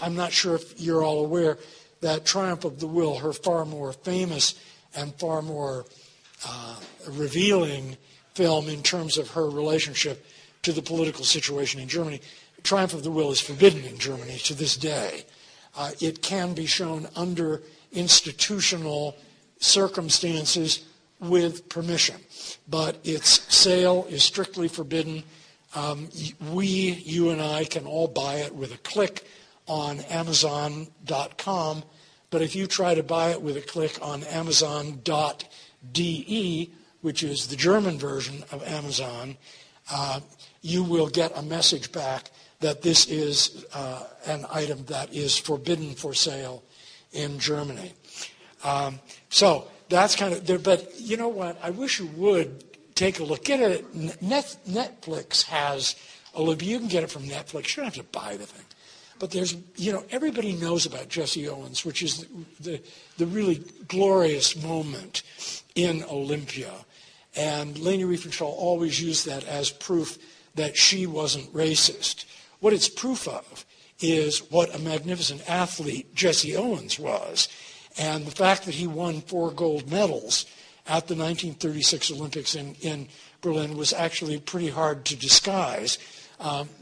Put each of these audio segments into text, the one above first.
I'm not sure if you're all aware that Triumph of the Will, her far more famous and far more revealing film in terms of her relationship to the political situation in Germany, Triumph of the Will is forbidden in Germany to this day. It can be shown under institutional circumstances with permission, but its sale is strictly forbidden. You and I can all buy it with a click on Amazon.com, but if you try to buy it with a click on Amazon.de, which is the German version of Amazon, you will get a message back that this is an item that is forbidden for sale in Germany. So that's kind of there, but you know what? I wish you would take a look. Get it. Netflix has Olympia. You can get it from Netflix. You don't have to buy the thing. But there's, everybody knows about Jesse Owens, which is the really glorious moment in Olympia. And Leni Riefenstahl always used that as proof that she wasn't racist. What it's proof of is what a magnificent athlete Jesse Owens was. And the fact that he won 4 gold medals at the 1936 Olympics in Berlin was actually pretty hard to disguise.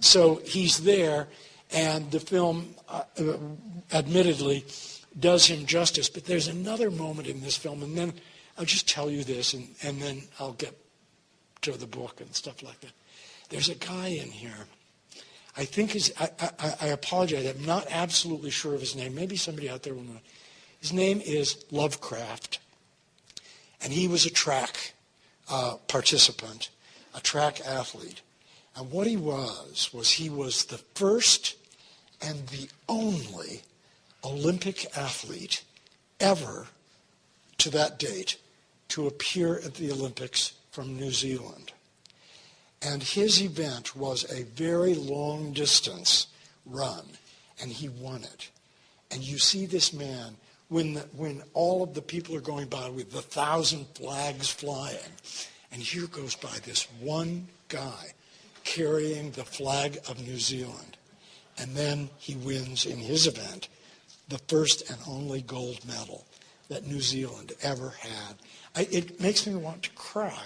So he's there, and the film admittedly does him justice. But there's another moment in this film, and then I'll just tell you this, and then I'll get to the book and stuff like that. There's a guy in here. I think I apologize. I'm not absolutely sure of his name. Maybe somebody out there will know. His name is Lovecraft, and he was a track participant, a track athlete. And what he was he was the first and the only Olympic athlete ever to that date to appear at the Olympics from New Zealand. And his event was a very long distance run, and he won it. And you see this man, when all of the people are going by with the 1,000 flags flying, and here goes by this one guy carrying the flag of New Zealand. And then he wins in his event the first and only gold medal that New Zealand ever had. It makes me want to cry.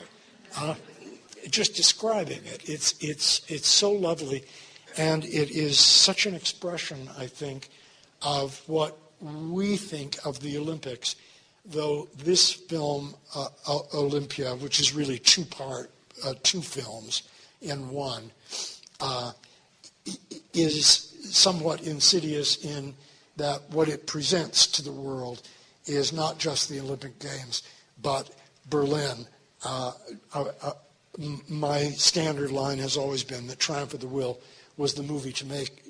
Just describing it, it's so lovely, and it is such an expression, I think, of what we think of the Olympics. Though this film, Olympia, which is really two films in one, is somewhat insidious in that what it presents to the world is not just the Olympic Games, but Berlin. My standard line has always been that Triumph of the Will was the movie to make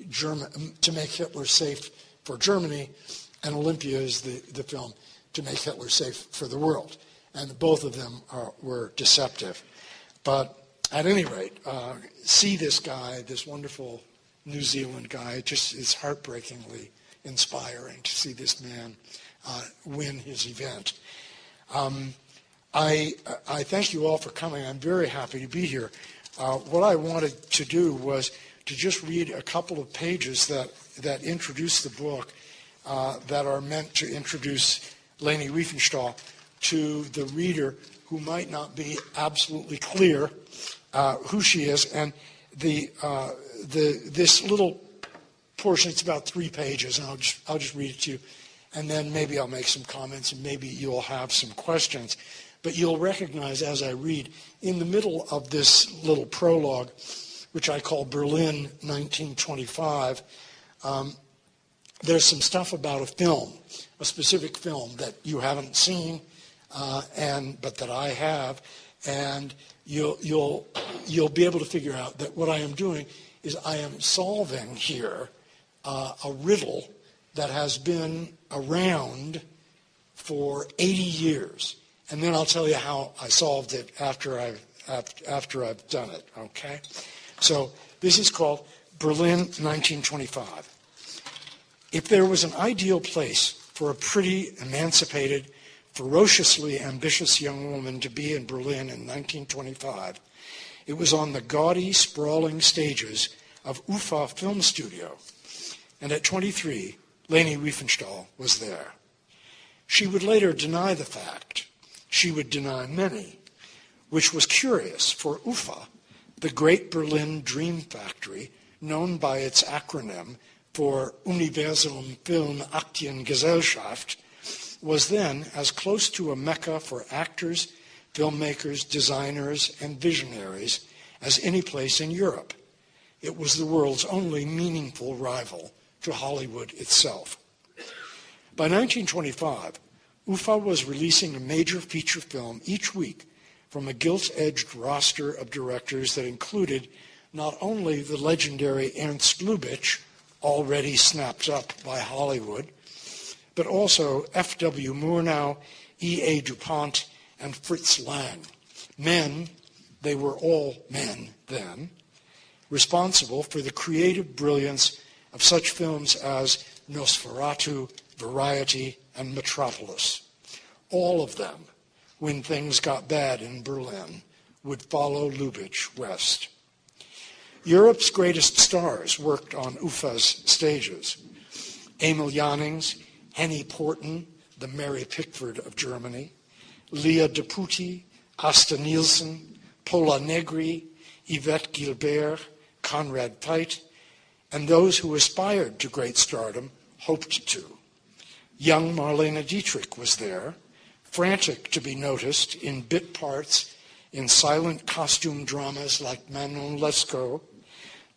Hitler safe for Germany, and Olympia is the film to make Hitler safe for the world. And both of them were deceptive. But at any rate, see this guy, this wonderful New Zealand guy. It just is heartbreakingly inspiring to see this man win his event. I thank you all for coming. I'm very happy to be here. What I wanted to do was to just read a couple of pages that introduce the book, that are meant to introduce Leni Riefenstahl to the reader who might not be absolutely clear who she is. And this little portion, it's about 3 pages, and I'll just read it to you, and then maybe I'll make some comments, and maybe you'll have some questions. But you'll recognize as I read, in the middle of this little prologue, which I call Berlin 1925, there's some stuff about a film, a specific film that you haven't seen, but that I have, and you'll be able to figure out that what I am doing is I am solving here a riddle that has been around for 80 years. And then I'll tell you how I solved it after I've done it, okay? So this is called Berlin 1925. If there was an ideal place for a pretty, emancipated, ferociously ambitious young woman to be in Berlin in 1925, it was on the gaudy, sprawling stages of UFA Film Studio. and at 23, Leni Riefenstahl was there. She would later deny the fact. She would deny many, which was curious, for UFA, the great Berlin dream factory, known by its acronym for Universum Film Aktiengesellschaft, was then as close to a mecca for actors, filmmakers, designers, and visionaries as any place in Europe. It was the world's only meaningful rival to Hollywood itself. By 1925, UFA was releasing a major feature film each week from a gilt-edged roster of directors that included not only the legendary Ernst Lubitsch, already snapped up by Hollywood, but also F.W. Murnau, E.A. DuPont, and Fritz Lang. Men, they were all men then, responsible for the creative brilliance of such films as Nosferatu, Variety, and Metropolis. All of them, when things got bad in Berlin, would follow Lubitsch west. Europe's greatest stars worked on UFA's stages. Emil Jannings, Henny Porten, the Mary Pickford of Germany, Leah Deputy, Asta Nielsen, Pola Negri, Yvette Gilbert, Conrad Veidt, and those who aspired to great stardom hoped to. Young Marlene Dietrich was there, frantic to be noticed in bit parts in silent costume dramas like Manon Lescaut,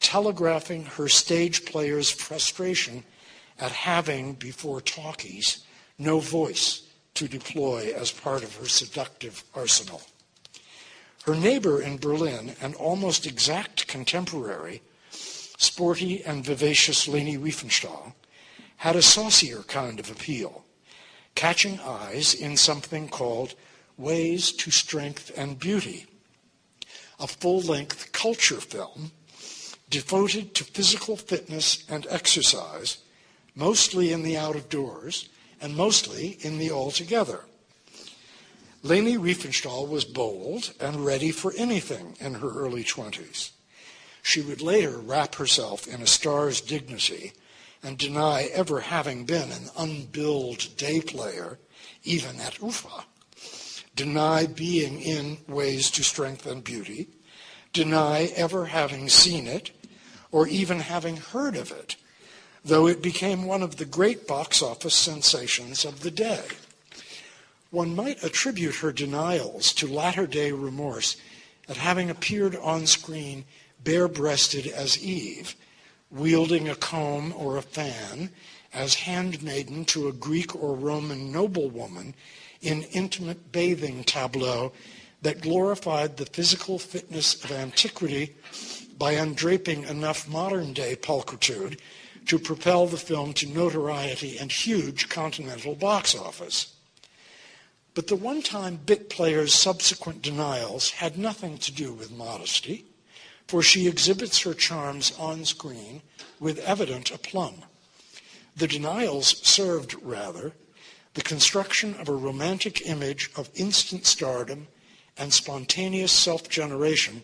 telegraphing her stage player's frustration at having, before talkies, no voice to deploy as part of her seductive arsenal. Her neighbor in Berlin, an almost exact contemporary, sporty and vivacious Leni Riefenstahl, had a saucier kind of appeal, catching eyes in something called Ways to Strength and Beauty, a full-length culture film devoted to physical fitness and exercise, mostly in the out-of-doors and mostly in the all-together. Leni Riefenstahl was bold and ready for anything in her early 20s. She would later wrap herself in a star's dignity and deny ever having been an unbilled day player, even at UFA, deny being in Ways to Strength and Beauty, deny ever having seen it, or even having heard of it, though it became one of the great box office sensations of the day. One might attribute her denials to latter-day remorse at having appeared on screen bare-breasted as Eve, wielding a comb or a fan, as handmaiden to a Greek or Roman noblewoman in intimate bathing tableau that glorified the physical fitness of antiquity by undraping enough modern-day pulchritude to propel the film to notoriety and huge continental box office. But the one-time bit player's subsequent denials had nothing to do with modesty, for she exhibits her charms on screen with evident aplomb. The denials served, rather, the construction of a romantic image of instant stardom and spontaneous self-generation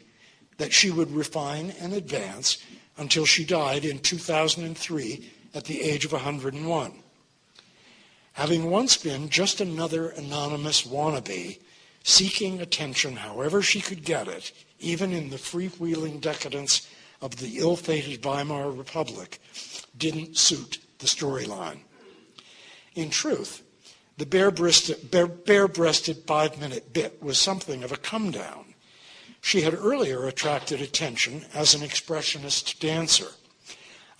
that she would refine and advance until she died in 2003 at the age of 101. Having once been just another anonymous wannabe, seeking attention however she could get it, even in the freewheeling decadence of the ill-fated Weimar Republic, didn't suit the storyline. In truth, the bare-breasted 5-minute bit was something of a come-down. She had earlier attracted attention as an expressionist dancer,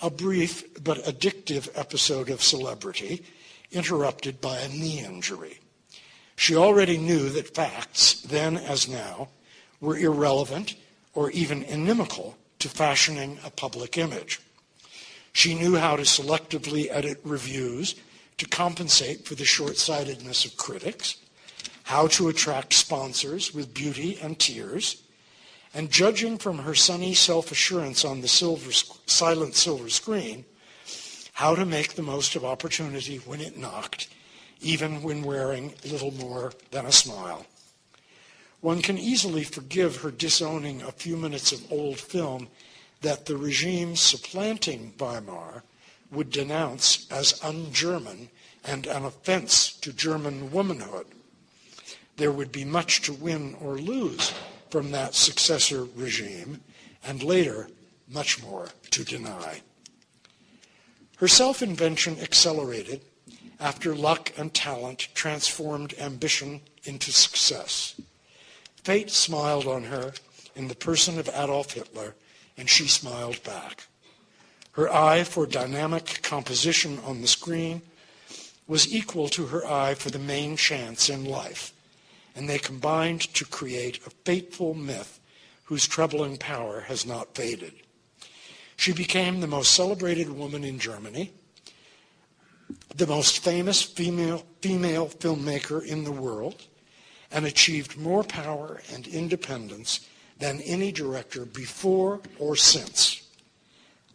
a brief but addictive episode of celebrity interrupted by a knee injury. She already knew that facts, then as now, were irrelevant or even inimical to fashioning a public image. She knew how to selectively edit reviews to compensate for the short-sightedness of critics, how to attract sponsors with beauty and tears, and judging from her sunny self-assurance on the silent silver screen, how to make the most of opportunity when it knocked, even when wearing little more than a smile. One can easily forgive her disowning a few minutes of old film that the regime supplanting Weimar would denounce as un-German and an offense to German womanhood. There would be much to win or lose from that successor regime, and later, much more to deny. Her self-invention accelerated after luck and talent transformed ambition into success. Fate smiled on her in the person of Adolf Hitler, and she smiled back. Her eye for dynamic composition on the screen was equal to her eye for the main chance in life, and they combined to create a fateful myth whose troubling power has not faded. She became the most celebrated woman in Germany, the most famous female filmmaker in the world, and achieved more power and independence than any director before or since,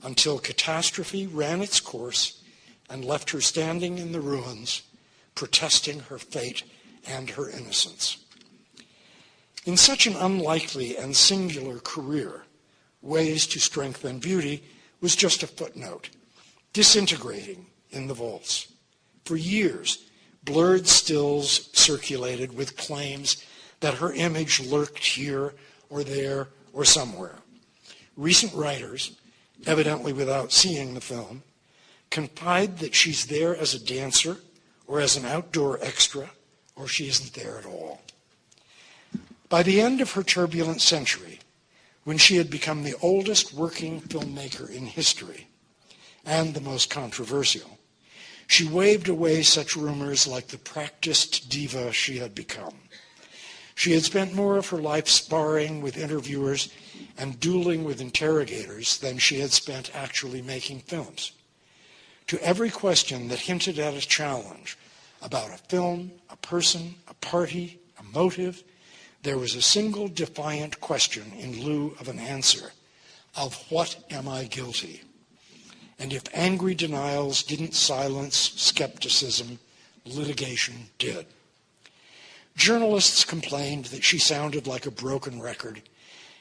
until catastrophe ran its course and left her standing in the ruins, protesting her fate and her innocence. In such an unlikely and singular career, Ways to Strengthen Beauty was just a footnote, disintegrating in the vaults. For years, blurred stills circulated with claims that her image lurked here or there or somewhere. Recent writers, evidently without seeing the film, confide that she's there as a dancer or as an outdoor extra, or she isn't there at all. By the end of her turbulent century, when she had become the oldest working filmmaker in history and the most controversial, she waved away such rumors like the practiced diva she had become. She had spent more of her life sparring with interviewers and dueling with interrogators than she had spent actually making films. To every question that hinted at a challenge about a film, a person, a party, a motive, there was a single defiant question in lieu of an answer: of what am I guilty? And if angry denials didn't silence skepticism, litigation did. Journalists complained that she sounded like a broken record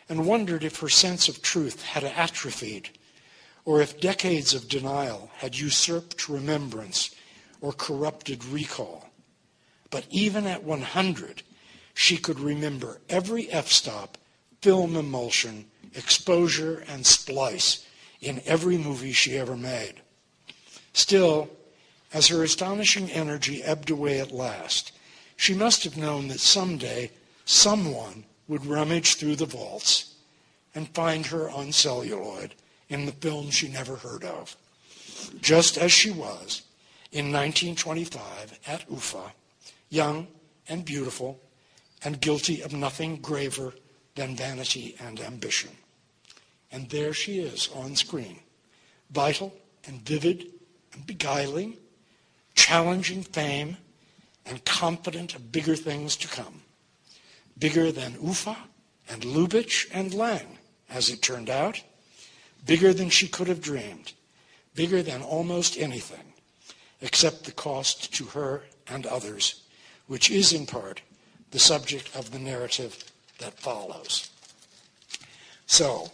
and wondered if her sense of truth had atrophied, or if decades of denial had usurped remembrance or corrupted recall. But even at 100, she could remember every f-stop, film emulsion, exposure, and splice in every movie she ever made. Still, as her astonishing energy ebbed away at last, she must have known that someday someone would rummage through the vaults and find her on celluloid in the film she never heard of, just as she was in 1925 at Ufa, young and beautiful and guilty of nothing graver than vanity and ambition. And there she is on screen, vital and vivid and beguiling, challenging fame and confident of bigger things to come. Bigger than Ufa and Lubitsch and Lang, as it turned out. Bigger than she could have dreamed. Bigger than almost anything, except the cost to her and others, which is in part the subject of the narrative that follows. So,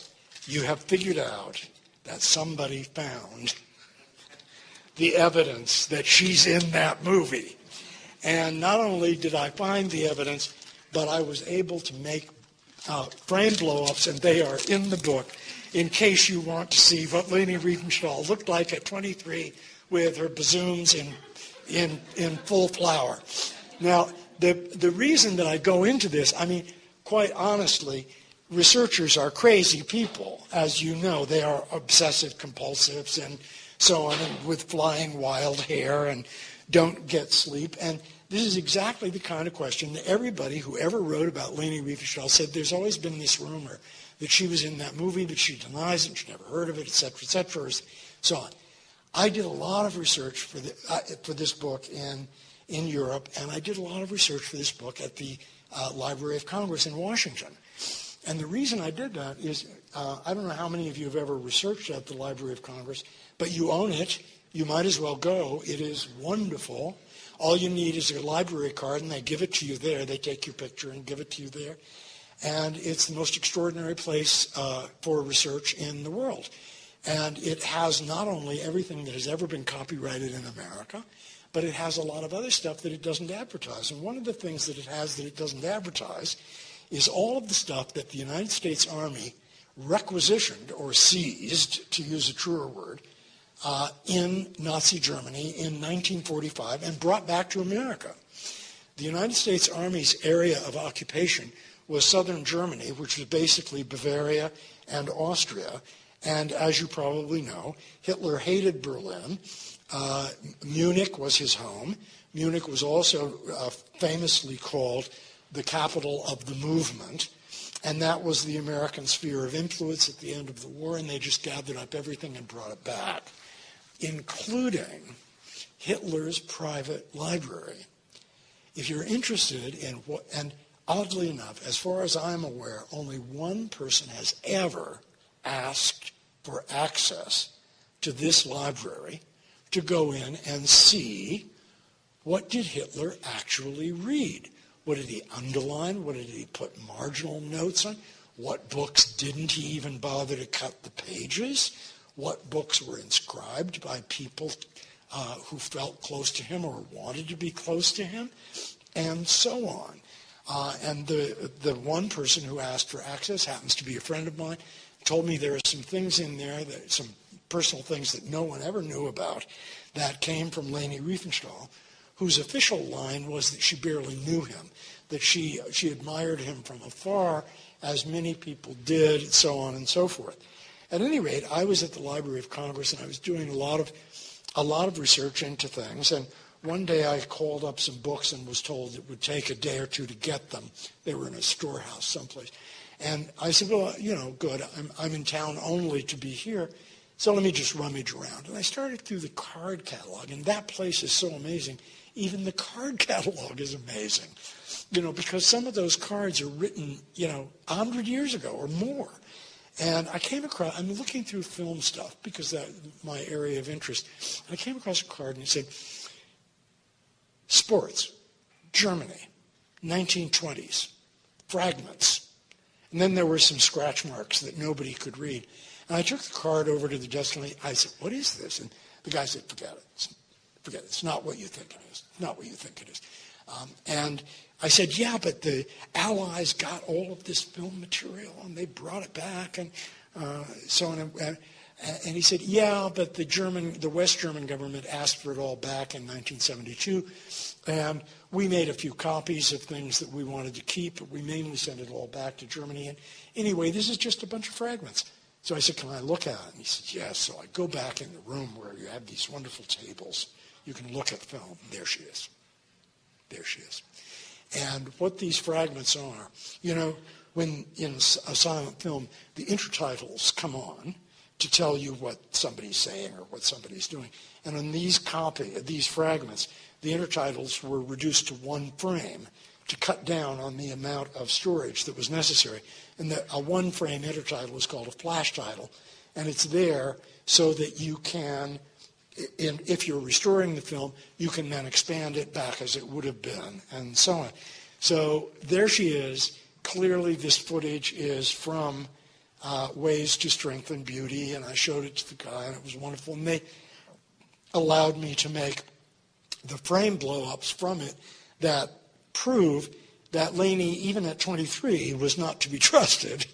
you have figured out that somebody found the evidence that she's in that movie. And not only did I find the evidence, but I was able to make frame blow-ups, and they are in the book, in case you want to see what Leni Riefenstahl looked like at 23 with her bazooms in full flower. Now, the reason that I go into this, I mean, quite honestly, researchers are crazy people, as you know. They are obsessive compulsives and so on, and with flying wild hair and don't get sleep. And this is exactly the kind of question that everybody who ever wrote about Leni Riefenstahl said there's always been this rumor that she was in that movie, but she denies it, she never heard of it, et cetera, so on. I did a lot of research for this book in Europe, and I did a lot of research for this book at the Library of Congress in Washington. And the reason I did that is, I don't know how many of you have ever researched at the Library of Congress, but you own it. You might as well go. It is wonderful. All you need is a library card, and they give it to you there. They take your picture and give it to you there. And it's the most extraordinary place for research in the world. And it has not only everything that has ever been copyrighted in America, but it has a lot of other stuff that it doesn't advertise. And one of the things that it has that it doesn't advertise is all of the stuff that the United States Army requisitioned or seized, to use a truer word, in Nazi Germany in 1945 and brought back to America. The United States Army's area of occupation was southern Germany, which was basically Bavaria and Austria. And as you probably know, Hitler hated Berlin. Munich was his home. Munich was also famously called the capital of the movement. And that was the American sphere of influence at the end of the war, and they just gathered up everything and brought it back, including Hitler's private library. If you're interested in what, and oddly enough, as far as I'm aware, only one person has ever asked for access to this library to go in and see what did Hitler actually read. What did he underline? What did he put marginal notes on? What books didn't he even bother to cut the pages? What books were inscribed by people who felt close to him or wanted to be close to him? And so on. And the one person who asked for access happens to be a friend of mine, told me there are some things in there, some personal things that no one ever knew about that came from Leni Riefenstahl, whose official line was that she barely knew him, that she admired him from afar, as many people did, and so on and so forth. At any rate, I was at the Library of Congress, and I was doing a lot of research into things, and one day I called up some books and was told it would take a day or two to get them. They were in a storehouse someplace. And I said, well, good, I'm in town only to be here, so let me just rummage around. And I started through the card catalog, and that place is so amazing. Even the card catalog is amazing, because some of those cards are written, 100 years ago or more. And I'm looking through film stuff because that's my area of interest. And I came across a card and it said, Sports, Germany, 1920s, fragments. And then there were some scratch marks that nobody could read. And I took the card over to the desk and I said, what is this? And the guy said, forget it. Forget it. It's not what you think it is. It's not what you think it is. And I said, yeah, but the Allies got all of this film material and they brought it back and so on. And he said, yeah, but the West German government asked for it all back in 1972. And we made a few copies of things that we wanted to keep, but we mainly sent it all back to Germany. And anyway, this is just a bunch of fragments. So I said, can I look at it? And he said, yes. So I go back in the room where you have these wonderful tables. You can look at film. There she is. There she is. And what these fragments are, when in a silent film, the intertitles come on to tell you what somebody's saying or what somebody's doing. And on these fragments, the intertitles were reduced to one frame to cut down on the amount of storage that was necessary. And a one-frame intertitle is called a flash title. And it's there so that you can, if you're restoring the film, you can then expand it back as it would have been, and so on. So there she is. Clearly this footage is from Ways to Strengthen Beauty, and I showed it to the guy, and it was wonderful. And they allowed me to make the frame blow-ups from it that prove that Leni, even at 23, was not to be trusted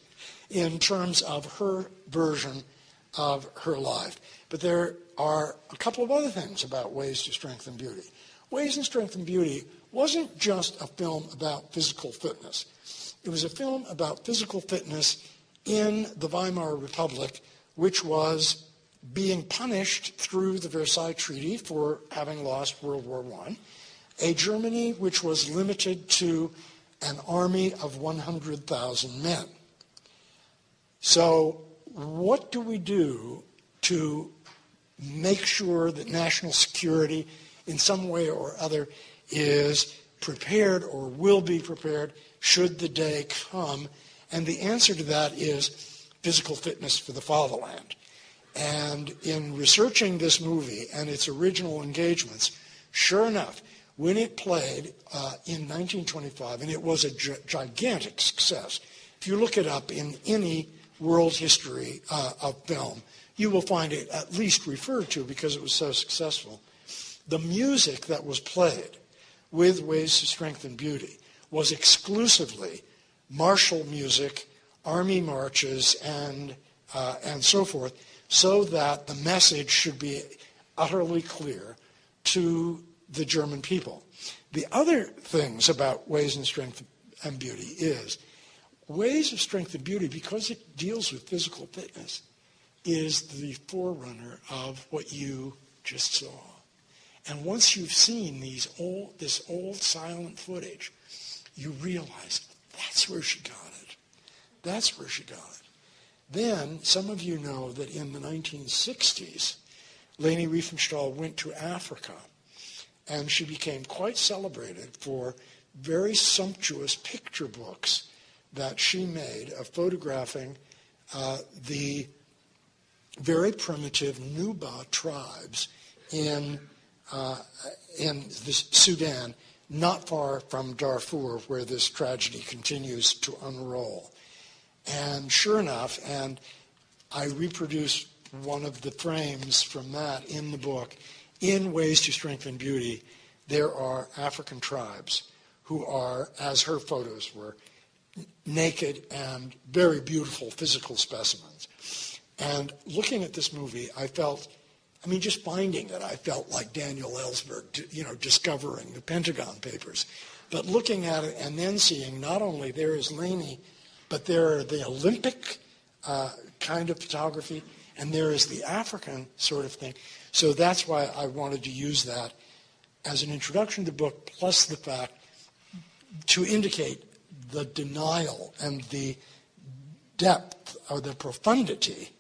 in terms of her version of her life. But there are a couple of other things about Ways to Strengthen Beauty. Ways to Strengthen Beauty wasn't just a film about physical fitness. It was a film about physical fitness in the Weimar Republic, which was being punished through the Versailles Treaty for having lost World War I, a Germany which was limited to an army of 100,000 men. So what do we do to make sure that national security in some way or other is prepared or will be prepared should the day come? And the answer to that is physical fitness for the fatherland. And in researching this movie and its original engagements, sure enough, when it played in 1925, and it was a gigantic success. If you look it up in any world history of film, you will find it at least referred to because it was so successful. The music that was played with Ways to Strengthen Beauty was exclusively martial music, army marches, and so forth, so that the message should be utterly clear to the German people. The other things about Ways in Strength and Beauty is Ways of Strength and Beauty, because it deals with physical fitness, is the forerunner of what you just saw. And once you've seen this old silent footage, you realize that's where she got it. That's where she got it. Then, some of you know that in the 1960s, Leni Riefenstahl went to Africa, and she became quite celebrated for very sumptuous picture books that she made of photographing the very primitive Nuba tribes in the Sudan, not far from Darfur, where this tragedy continues to unroll. And sure enough, and I reproduce one of the frames from that in the book, in Ways to Strengthen Beauty, there are African tribes who are, as her photos were, naked and very beautiful physical specimens. And looking at this movie, just finding it, I felt like Daniel Ellsberg, discovering the Pentagon Papers. But looking at it and then seeing not only there is Leni, but there are the Olympic kind of photography, and there is the African sort of thing. So that's why I wanted to use that as an introduction to the book, plus the fact to indicate the denial and the depth or the profundity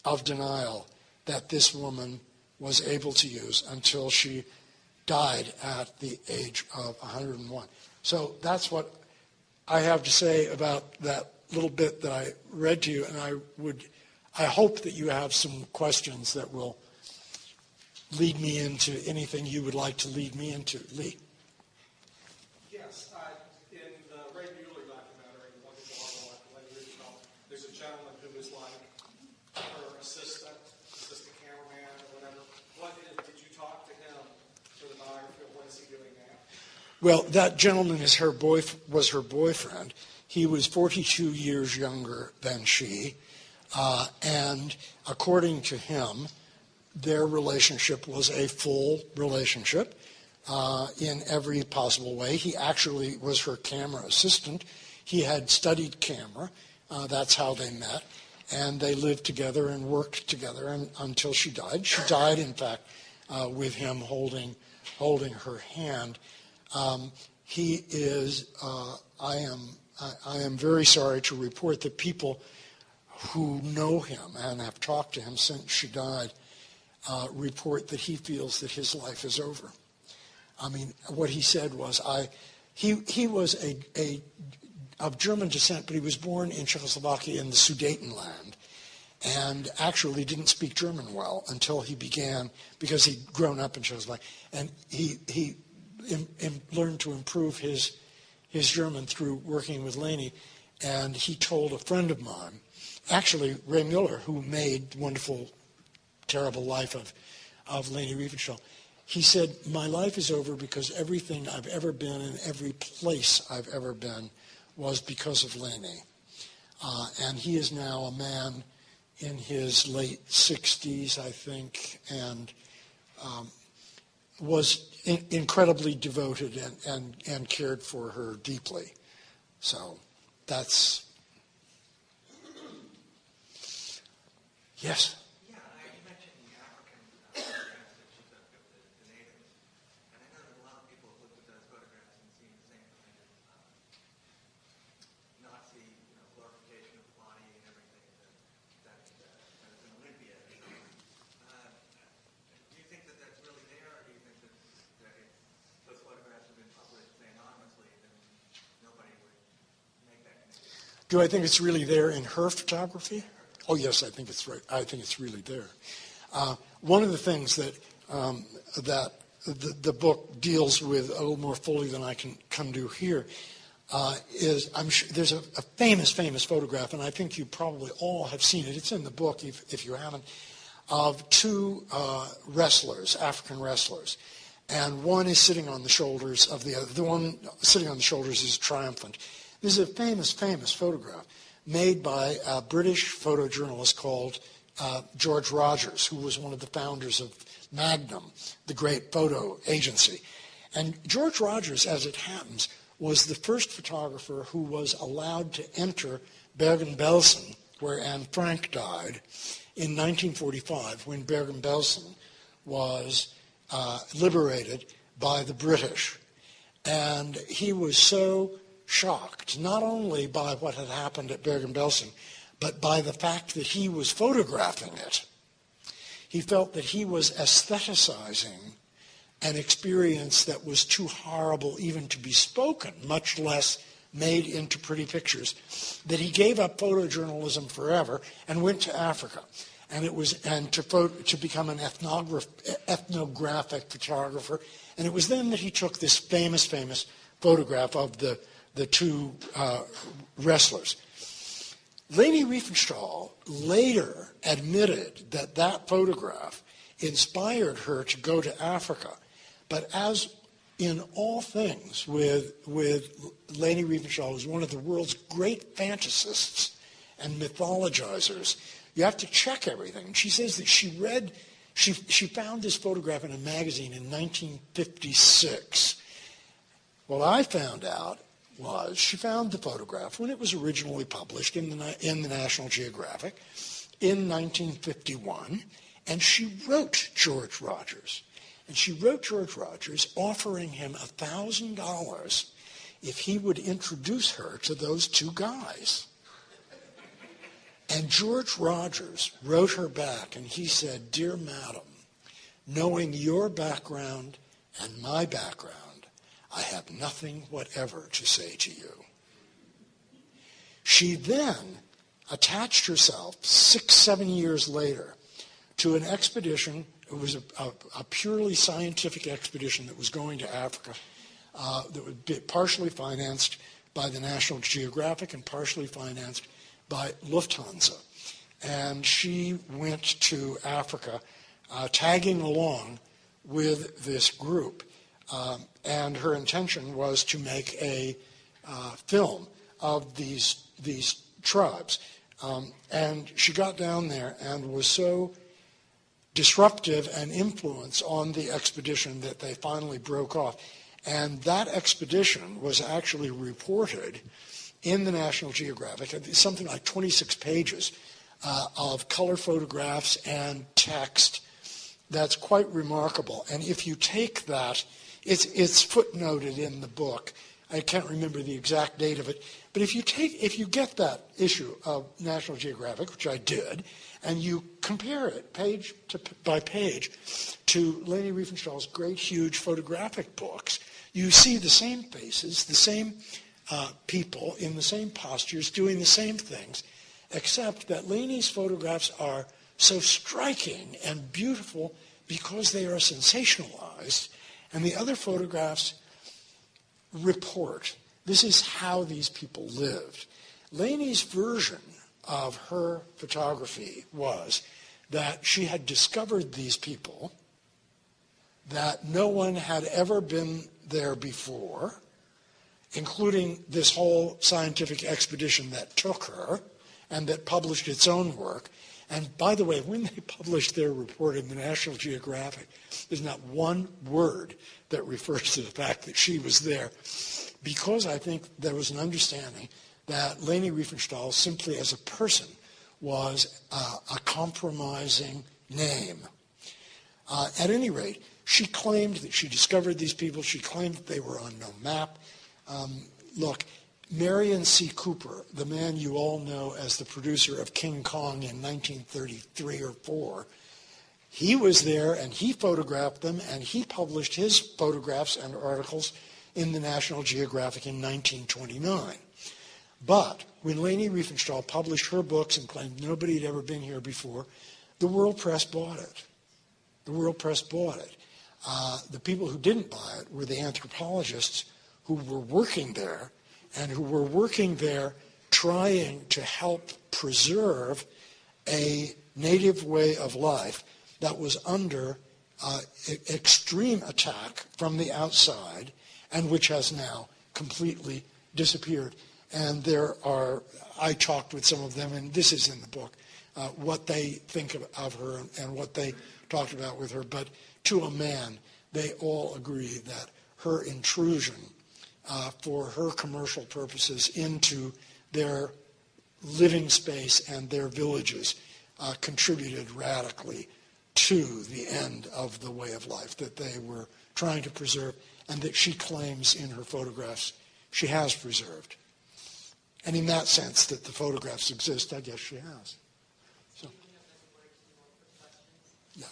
of denial that this woman was able to use until she died at the age of 101. So that's what I have to say about that little bit that I read to you, and I hope that you have some questions that will lead me into anything you would like to lead me into. Lee. Yes, in the Ray Mueller documentary, Leni Riefenstahl, there's a gentleman who is like her assistant cameraman or whatever. Did you talk to him for the biography? What is he doing now? Well, that gentleman was her boyfriend. He was 42 years younger than she, and according to him, their relationship was a full relationship in every possible way. He actually was her camera assistant. He had studied camera. That's how they met. And they lived together and worked together until she died. She died, in fact, with him holding her hand. He is, I am very sorry to report that people who know him and have talked to him since she died report that he feels that his life is over. I mean, what he said was, he was of German descent, but he was born in Czechoslovakia in the Sudetenland, and actually didn't speak German well until he began, because he'd grown up in Czechoslovakia, and he learned to improve his German through working with Leni. And he told a friend of mine, actually Ray Mueller, who made the wonderful, terrible life of Leni Riefenstahl, he said, my life is over because everything I've ever been and every place I've ever been was because of Leni. And he is now a man in his late 60s, I think, and was incredibly devoted and cared for her deeply. So that's... Yes? Yeah, you mentioned the African photographs that she took of the natives. And I know that a lot of people have looked at those photographs and seen the same kind of Nazi glorification of the body and everything that is in Olympia. Do you think that that's really there, or do you think that if those photographs have been published, say, anonymously, then nobody would make that connection? Do I think it's really there in her photography? Oh, yes, I think it's right. I think it's really there. One of the things that the book deals with a little more fully than I can do here, I'm sure there's a famous photograph, and I think you probably all have seen it. It's in the book if you haven't, of two wrestlers, African wrestlers. And one is sitting on the shoulders of the other. The one sitting on the shoulders is triumphant. This is a famous photograph made by a British photojournalist called George Rogers, who was one of the founders of Magnum, the great photo agency. And George Rogers, as it happens, was the first photographer who was allowed to enter Bergen-Belsen, where Anne Frank died, in 1945, when Bergen-Belsen was liberated by the British. And he was so shocked, not only by what had happened at Bergen-Belsen, but by the fact that he was photographing it. He felt that he was aestheticizing an experience that was too horrible even to be spoken, much less made into pretty pictures, that he gave up photojournalism forever and went to Africa. And to become an ethnographic photographer. And it was then that he took this famous photograph of the two wrestlers. Leni Riefenstahl later admitted that photograph inspired her to go to Africa. But as in all things with Leni Riefenstahl, who's one of the world's great fantasists and mythologizers, you have to check everything. She says that she found this photograph in a magazine in 1956. What I found out was she found the photograph when it was originally published in the National Geographic in 1951, and she wrote George Rogers. And she wrote George Rogers offering him $1,000 if he would introduce her to those two guys. And George Rogers wrote her back, and he said, "Dear Madam, knowing your background and my background, I have nothing whatever to say to you." She then attached herself 6-7 years later to an expedition. It was a purely scientific expedition that was going to Africa, that would be partially financed by the National Geographic and partially financed by Lufthansa. And she went to Africa tagging along with this group. And her intention was to make a film of these tribes. And she got down there and was so disruptive an influence on the expedition that they finally broke off. And that expedition was actually reported in the National Geographic, something like 26 pages of color photographs and text. That's quite remarkable. And if you take that, it's footnoted in the book. I can't remember the exact date of it. But if you get that issue of National Geographic, which I did, and you compare it page by page to Leni Riefenstahl's great, huge photographic books, you see the same faces, the same people in the same postures doing the same things, except that Leni's photographs are so striking and beautiful because they are sensationalized, and the other photographs report. This is how these people lived. Leni's version of her photography was that she had discovered these people, that no one had ever been there before, including this whole scientific expedition that took her and that published its own work. And by the way, when they published their report in the National Geographic, there's not one word that refers to the fact that she was there, because I think there was an understanding that Leni Riefenstahl, simply as a person, was a compromising name. At any rate, she claimed that she discovered these people. She claimed that they were on no map. Look, Marion C. Cooper, the man you all know as the producer of King Kong in 1933 or 4, he was there and he photographed them, and he published his photographs and articles in the National Geographic in 1929. But when Leni Riefenstahl published her books and claimed nobody had ever been here before, the world press bought it. The world press bought it. The people who didn't buy it were the anthropologists who were working there and who were working there trying to help preserve a native way of life that was under extreme attack from the outside and which has now completely disappeared. And I talked with some of them, and this is in the book, what they think of her and what they talked about with her. But to a man, they all agree that her intrusion for her commercial purposes into their living space and their villages contributed radically to the end of the way of life that they were trying to preserve, and that she claims in her photographs she has preserved. And in that sense, that the photographs exist, I guess she has. So, yeah.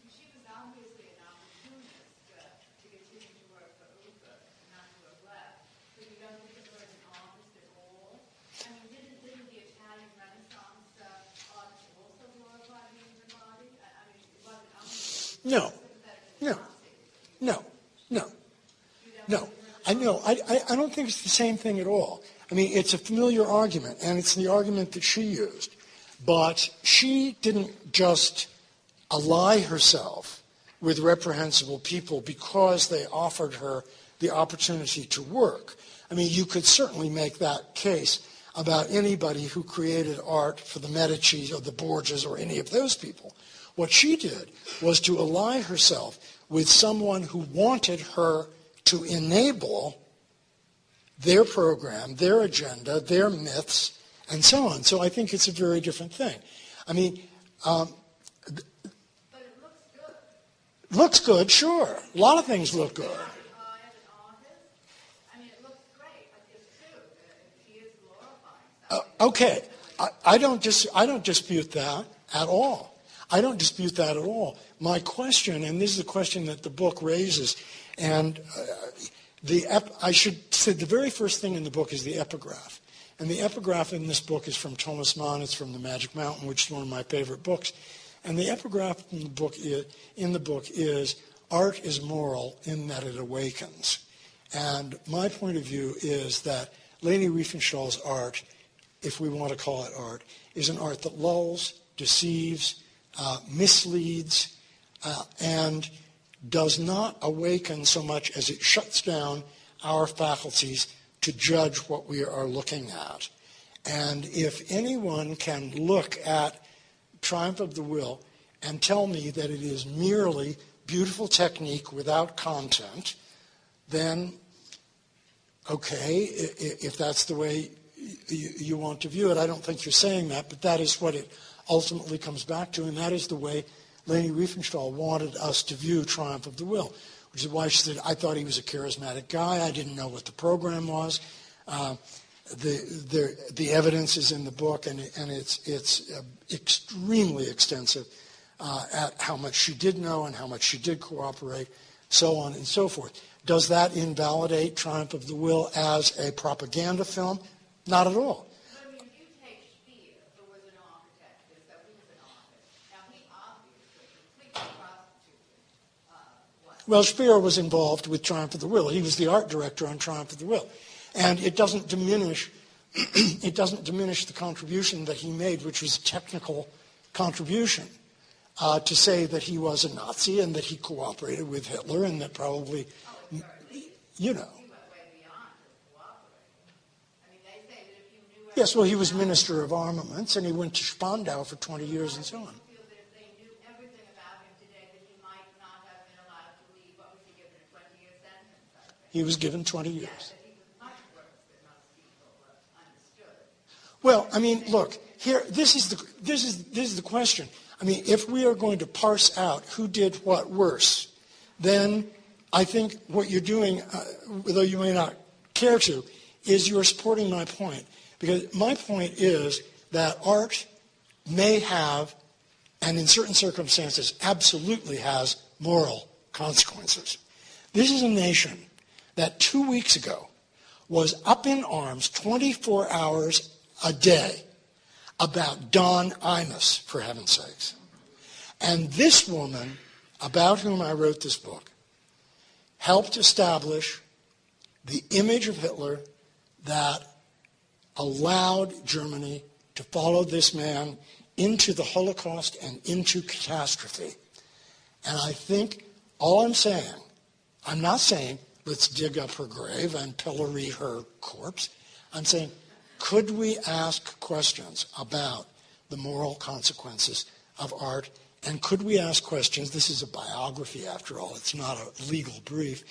She was obviously an opportunist to continue to work for Olympia, not to have left. But you don't think of her as an artist at all? I mean, didn't the Italian Renaissance artists also glorify the human body? I mean, it wasn't obvious. No. I don't think it's the same thing at all. I mean, it's a familiar argument, and it's the argument that she used. But she didn't just ally herself with reprehensible people because they offered her the opportunity to work. I mean, you could certainly make that case about anybody who created art for the Medici or the Borgias or any of those people. What she did was to ally herself with someone who wanted her to enable their program, their agenda, their myths, and so on. So I think it's a very different thing. I mean, but it looks good. Looks good, sure. A lot of things look good. As an artist, I mean, it looks great, but it's true. She is glorifying something. Okay, I don't dispute that at all. I don't dispute that at all. My question, and this is the question that the book raises, and I should say the very first thing in the book is the epigraph. And the epigraph in this book is from Thomas Mann. It's from The Magic Mountain, which is one of my favorite books. And the epigraph in the book is art is moral in that it awakens. And my point of view is that Leni Riefenstahl's art, if we want to call it art, is an art that lulls, deceives, misleads, and does not awaken so much as it shuts down our faculties to judge what we are looking at. And if anyone can look at Triumph of the Will and tell me that it is merely beautiful technique without content, then, okay, if that's the way you want to view it, I don't think you're saying that, but that is what it ultimately comes back to, and that is the way Leni Riefenstahl wanted us to view Triumph of the Will, which is why she said, I thought he was a charismatic guy. I didn't know what the program was. The evidence is in the book, and it's extremely extensive at how much she did know and how much she did cooperate, so on and so forth. Does that invalidate Triumph of the Will as a propaganda film? Not at all. But I mean, if you take Speer, who was an architect, who was an artist, now he obviously completely prostituted. Well, Speer was involved with Triumph of the Will. He was the art director on Triumph of the Will. And it doesn't diminish the contribution that he made, which was a technical contribution, to say that he was a Nazi and that he cooperated with Hitler and that probably, you know. He went way beyond just cooperating. I mean, they say that if you knew Yes, well, he was Minister of Armaments, and he went to Spandau for 20 years and so on. feel that if they knew everything about him today, that he might not have been allowed to leave. What was he given, a 20-year sentence, I think? He was given 20 years. Yeah, that he was much worse than most people understood. Well, I mean, look, here, this is the question. I mean, if we are going to parse out who did what worse, then I think what you're doing, though you may not care to, is you're supporting my point. Because my point is that art may have, and in certain circumstances absolutely has, moral consequences. This is a nation that 2 weeks ago was up in arms 24 hours a day about Don Imus, for heaven's sakes. And this woman, about whom I wrote this book, helped establish the image of Hitler that allowed Germany to follow this man into the Holocaust and into catastrophe. And I think all I'm not saying let's dig up her grave and pillory her corpse. I'm saying, could we ask questions about the moral consequences of art? And could we ask questions, this is a biography after all, it's not a legal brief,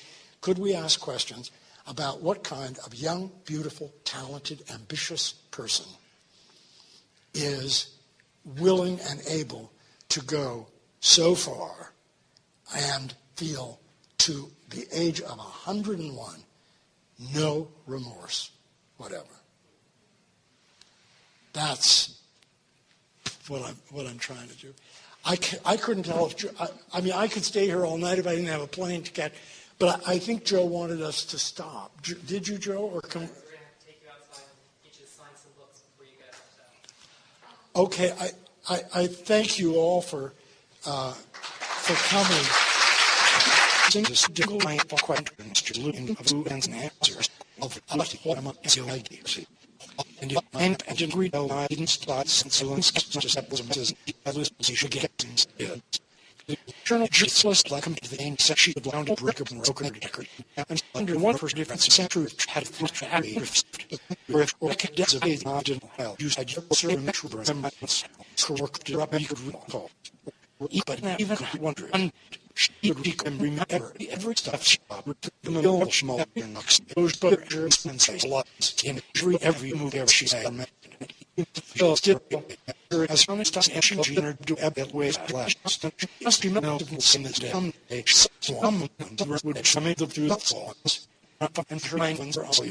could we ask questions about what kind of young, beautiful, talented, ambitious person is willing and able to go so far and feel to the age of 101 no remorse whatever. That's what I'm trying to do. I couldn't tell if Joe, I mean, I could stay here all night if I didn't have a plane to catch, but I think Joe wanted us to stop. Did you, Joe? Or come? We're going to have to take you outside and get you to sign some books before you get out. Okay, I thank you all for coming. This difficult question of answers of what I'm and you and agree no I didn't start since I was just that was you should get things journal just like come to the end section of round break up and broken record and under one first difference century had or academics of age I didn't well use I just certain metro work to up you could recall but even wonder she can remember every stuff the middle small those burgers and say lots in every move there she said still as honest as she do that way flash just know in this damn some would some of the through the songs and her minds are also